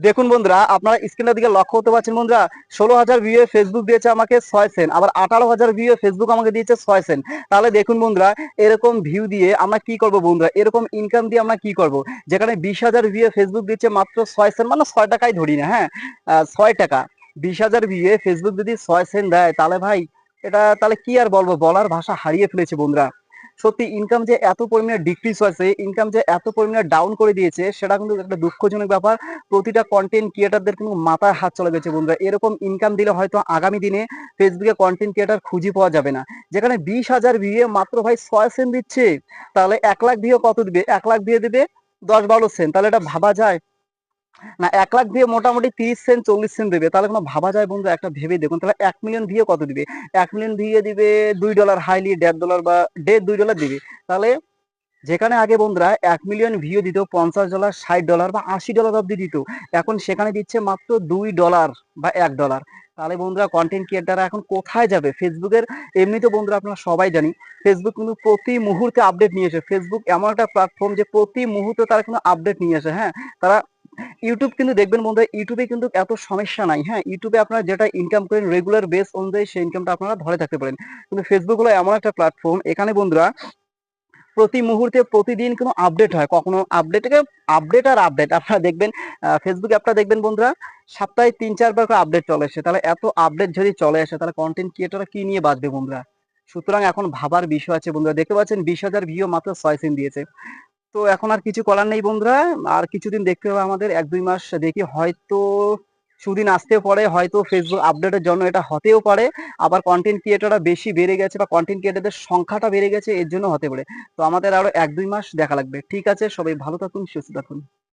দেখুন বন্ধুরা, আপনারা স্ক্রিনের দিকে লক্ষ্য করতে পারছেন বন্ধুরা, 16,000 ভিউ ফেসবুক দিয়েছে আমাকে 6 সেন্ট, আবার 18,000 ভিউ ফেসবুক আমাকে দিয়েছে 6 সেন্ট। তাহলে দেখুন বন্ধুরা, এরকম ভিউ দিয়ে আমরা কি করব বন্ধুরা, এরকম ইনকাম দিয়ে আমরা কি করব? যেখানে 20,000 ভিউ ফেসবুক দিচ্ছে মাত্র 6 সেন্ট, মানে 6 টাকাই ধরি না, হ্যাঁ, 6 টাকা। 20,000 ভিউ ফেসবুক যদি 6 সেন্ট দেয়, তাহলে ভাই এটা তাহলে কি আর বলবো, বলার ভাষা হারিয়ে ফেলেছে বন্ধুরা। সত্যি ইনকাম যে এত পরিমাণে ডিক্রিজ হয়েছে, ইনকাম যে এত পরিমাণে ডাউন করে দিয়েছে, সেটা কিন্তু একটা দুঃখজনক ব্যাপার। প্রতিটা কন্টেন্ট ক্রিয়েটারদের কিন্তু মাথায় হাত চলে গেছে বন্ধুরা। এরকম ইনকাম দিলে হয়তো আগামী দিনে ফেসবুকে কন্টেন্ট ক্রিয়েটার খুঁজে পাওয়া যাবে না। যেখানে 20,000 ভিউ মাত্র ভাই 6 সেন্ট দিচ্ছে, তাহলে 1 লাখ ভিউ কত দিবে? 1 লাখ ভিউ দিবে 10-12 সেন্ট। তাহলে এটা ভাবা যায় না? 1 লাখ ভিউ মোটামুটি 30 সেন্ট 40 সেন্ট দেবে, তাহলে কোনো ভাবা যায় বন্ধু? একটা ভেবে দেখুন, তাহলে 1 মিলিয়ন ভিউ কত দিবে? 1 মিলিয়ন ভিউ দিবে $2, হাইলি $1.5 বা $1.5 দিবে। তাহলে যেখানে আগে বন্ধুরা 1 মিলিয়ন ভিউ দিত $50, $60 বা $80 অব্দি দিত, এখন সেখানে দিচ্ছে মাত্র $2 বা $1। তাহলে বন্ধুরা কন্টেন্ট ক্রিয়েটাররা এখন কোথায় যাবে? ফেসবুকের এমনিতে বন্ধুরা আপনারা সবাই জানি, ফেসবুক কিন্তু প্রতি মুহূর্তে আপডেট নিয়ে আসে। ফেসবুক এমন একটা প্ল্যাটফর্ম যে প্রতি মুহূর্তে তারা কিন্তু আপডেট নিয়ে আসে, হ্যাঁ। তারা ইউটিউব কিন্তু দেখবেন বন্ধুরা, ইউটিউবে কিন্তু এত সমস্যা নাই, হ্যাঁ। ইউটিউবে আপনারা যেটা ইনকাম করেন রেগুলার বেস অনুযায়ী সেই ইনকামটা আপনারা ধরে থাকতে পারেন। কিন্তু ফেসবুক হলো এমন একটা প্ল্যাটফর্ম, এখানে বন্ধুরা প্রতি মুহূর্তে প্রতিদিন কিন্তু আপডেট হয়। কখনো আপডেট থেকে আপডেট আর আপডেট আপনারা দেখবেন, ফেসবুক অ্যাপটা দেখবেন বন্ধুরা, সপ্তাহে 3-4 বার করে আপডেট চলে আসে। তাহলে এত আপডেট যদি চলে আসে, তাহলে কন্টেন্ট ক্রিয়েটররা কি নিয়ে বাঁচবে বন্ধুরা? সুতরাং এখন ভাবার বিষয় আছে বন্ধুরা। দেখতে পাচ্ছেন 20,000 ভিউ মাত্র 6 সেন্ট দিয়েছে। তো এখন আর কিছু করার নেই বন্ধুরা। আর কিছুদিন দেখতে হবে আমাদের, 1-2 মাস দেখি, হয়তো সুদিন আসতেও পারে, হয়তো ফেসবুক আপডেটের জন্য এটা হতেও পারে। আবার কন্টেন্ট ক্রিয়েটররা বেশি বেড়ে গেছে বা কন্টেন্ট ক্রিয়েটরদের সংখ্যাটা বেড়ে গেছে, এর জন্য হতে পারে। তো আমাদের আরো 1-2 মাস দেখা লাগবে। ঠিক আছে, সবাই ভালো থাকুন, সুস্থ থাকুন।